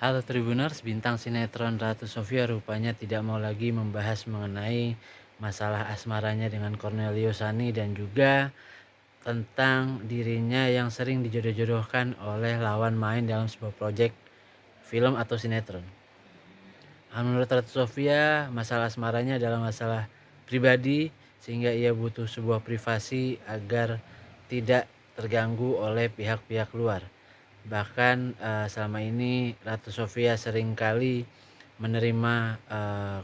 Halo Tribuners, bintang sinetron Ratu Sofia rupanya tidak mau lagi membahas mengenai masalah asmaranya dengan Cornelio Sani dan juga tentang dirinya yang sering dijodoh-jodohkan oleh lawan main dalam sebuah proyek film atau sinetron. Menurut Ratu Sofia, masalah asmaranya adalah masalah pribadi sehingga ia butuh sebuah privasi agar tidak terganggu oleh pihak-pihak luar. Bahkan selama ini Ratu Sofia seringkali menerima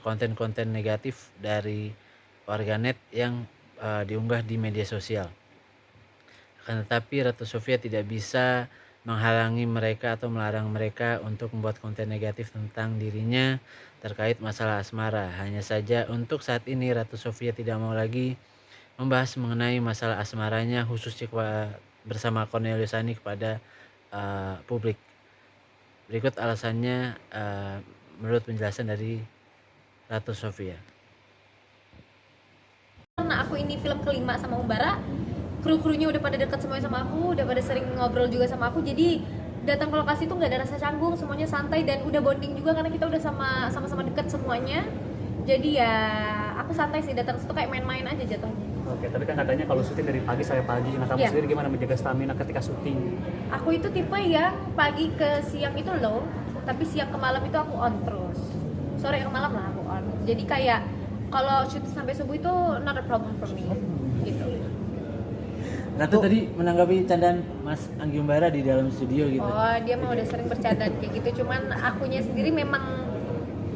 konten-konten negatif dari warganet yang diunggah di media sosial. Akan tetapi Ratu Sofia tidak bisa menghalangi mereka atau melarang mereka untuk membuat konten negatif tentang dirinya terkait masalah asmara. Hanya saja untuk saat ini Ratu Sofia tidak mau lagi membahas mengenai masalah asmaranya khususnya bersama Cornelius Sani kepada publik. Berikut alasannya menurut penjelasan dari Ratu Sofia. Karena aku ini film kelima sama Umbara, kru-krunya udah pada dekat semuanya sama aku, udah pada sering ngobrol juga sama aku, jadi datang ke lokasi tuh nggak ada rasa canggung, semuanya santai dan udah bonding juga karena kita udah sama-sama dekat semuanya. Jadi ya aku santai sih, datang situ kayak main-main aja jatuhnya. Oke, tapi kan katanya kalau syuting dari pagi sampai pagi. Nah, kamu Iya. sendiri gimana menjaga stamina ketika syuting? Aku itu tipe yang pagi ke siang itu low, tapi siang ke malam itu aku on terus. Sore ke malam lah aku on. Jadi kayak kalau syuting sampai subuh itu not a problem for me. Gitu. Ratu tadi menanggapi candaan Mas Anggi Umbara di dalam studio gitu. Oh, dia mah udah sering bercanda kayak gitu. Cuman akunya sendiri memang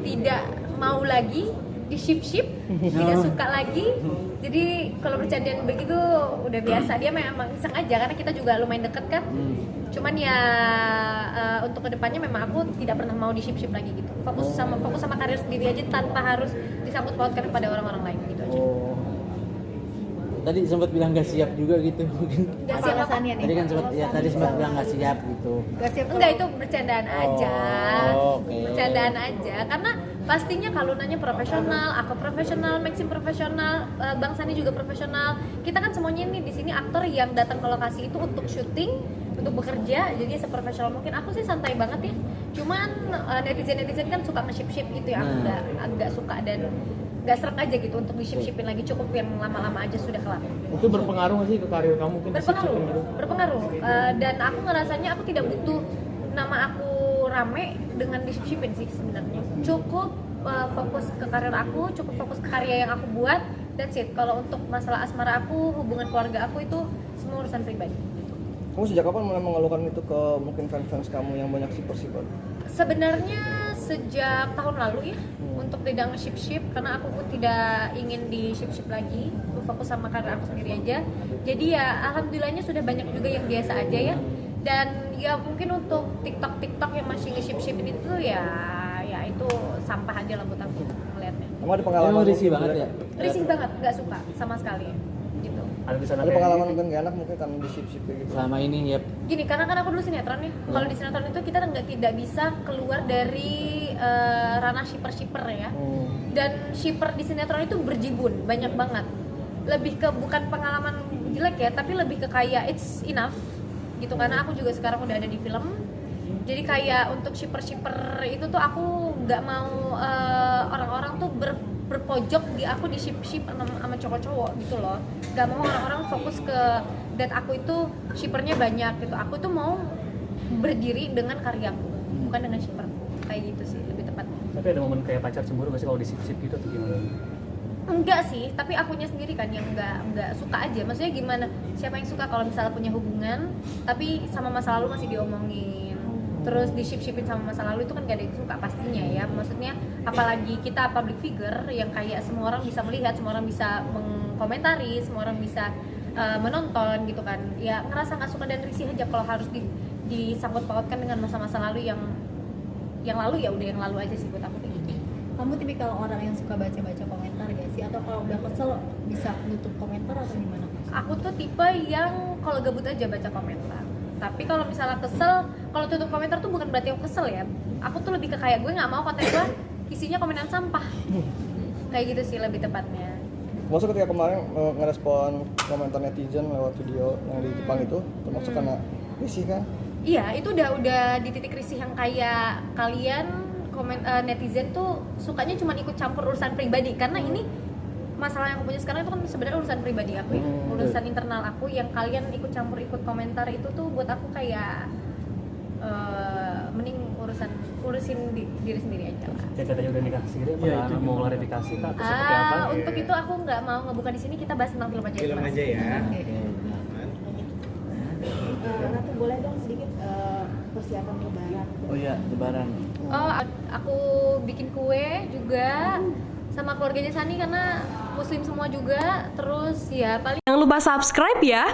tidak mau lagi di ship tidak suka lagi. Jadi kalau bercandaan begitu udah biasa. Dia memang iseng aja karena kita juga lumayan deket kan. Cuman ya untuk kedepannya memang aku tidak pernah mau di ship lagi gitu. Fokus sama karir sendiri aja tanpa harus disangkut pautkan kepada orang-orang lain gitu aja. Oh. Tadi sempat bilang gak siap juga gitu mungkin. Gak Apa siap apa? alasannya nih? Tadi kan sempat ya tadi sempat bilang gak siap gitu. Gak siap Enggak, itu bercandaan aja. oke. Bercandaan aja karena pastinya kalau nanya profesional, aku profesional, Maxim profesional, Bang Sani juga profesional. Kita kan semuanya nih di sini aktor yang datang ke lokasi itu untuk syuting, untuk bekerja, jadi seprofesional mungkin. Aku sih santai banget ya. Cuman netizen kan suka nge-ship gitu ya. Aku agak suka dan gak serak aja gitu untuk di-shipin lagi, cukup yang lama-lama aja sudah kelar. Itu berpengaruh nggak sih ke karir kamu mungkin? Berpengaruh. Dan aku ngerasanya aku tidak butuh nama aku rame dengan di-shipin sih sebenarnya. Cukup fokus ke karir aku, cukup fokus ke karya yang aku buat, that's it. Kalau untuk masalah asmara aku, hubungan keluarga aku itu semua urusan pribadi. Kamu sejak kapan mulai mengeluhkan itu ke mungkin fans-fans kamu yang banyak sipir-sipir? Sebenarnya sejak tahun lalu ya, untuk tidak nge-ship karena aku pun tidak ingin di ship lagi, aku fokus sama karir aku sendiri aja. Jadi ya alhamdulillahnya sudah banyak juga yang biasa aja ya. Dan ya mungkin untuk TikTok yang masih nge-ship itu ya itu sampah aja lah buat aku ngeliatnya. Kamu ada pengalaman? Emang risih banget ya? Risih banget, nggak suka sama sekali gitu. Ada pengalaman mungkin gak enak mungkin kan di ship gitu. Selama ini ya Gini, karena kan aku dulu sinetron ya. Kalau di sinetron itu kita tidak bisa keluar dari ranah shipper ya. Dan shipper di sinetron itu berjibun, banyak banget. Lebih ke bukan pengalaman jelek ya, tapi lebih ke kayak it's enough gitu. Karena aku juga sekarang udah ada di film. Jadi kayak untuk shipper itu tuh aku nggak mau orang-orang tuh berpojok di aku di ship sama cowok-cowok gitu loh. Gak mau orang-orang fokus ke dan aku itu shippernya banyak gitu. Aku tuh mau berdiri dengan karyaku, bukan dengan shipper. Kayak gitu sih lebih tepatnya. Tapi ada momen kayak pacar cemburu nggak sih kalau di ship gitu atau gimana? Enggak sih, tapi akunya sendiri kan yang enggak suka aja. Maksudnya gimana? Siapa yang suka kalau misalnya punya hubungan tapi sama masa lalu masih diomongin. Terus di shipin sama masa lalu itu kan gak ada yang suka pastinya ya. Maksudnya apalagi kita public figure yang kayak semua orang bisa melihat, semua orang bisa mengkomentari, semua orang bisa menonton gitu kan. Ya ngerasa nggak suka dan risih aja kalau harus disangkut pautkan dengan masa-masa lalu yang lalu ya udah yang lalu aja sih buat aku kayak gitu. Kamu tipikal orang yang suka baca-baca komentar gak sih? Atau kalau udah kesel bisa nutup komentar atau gimana? Aku tuh tipe yang kalau gabut aja baca komentar. Tapi kalau misalnya kesel, kalau tutup komentar tuh bukan berarti aku kesel ya. Aku tuh lebih ke kayak gue nggak mau konten gue isinya komenan sampah. Kayak gitu sih lebih tepatnya. Maksud ketika kemarin ngerespon komentar netizen lewat video yang di Jepang itu, termasuk karena risih kan? Iya, itu udah di titik risih yang kayak kalian netizen tuh sukanya cuma ikut campur urusan pribadi, karena ini masalah yang aku punya sekarang itu kan sebenarnya urusan pribadi aku ya, urusan internal aku, yang kalian ikut campur ikut komentar itu tuh buat aku kayak mending urusin diri sendiri aja lah. Kayak katanya udah nikah sendiri, apa mau klarifikasi kak? Atau seperti apa? Untuk itu aku nggak mau ngebuka di sini, kita bahas tentang film aja. Film aja ya. Ratu boleh dong sedikit persiapan lebaran. Oh iya, lebaran. Oh, aku bikin kue juga sama keluarganya Sani karena muslim semua juga. Terus ya paling Jangan lupa subscribe ya.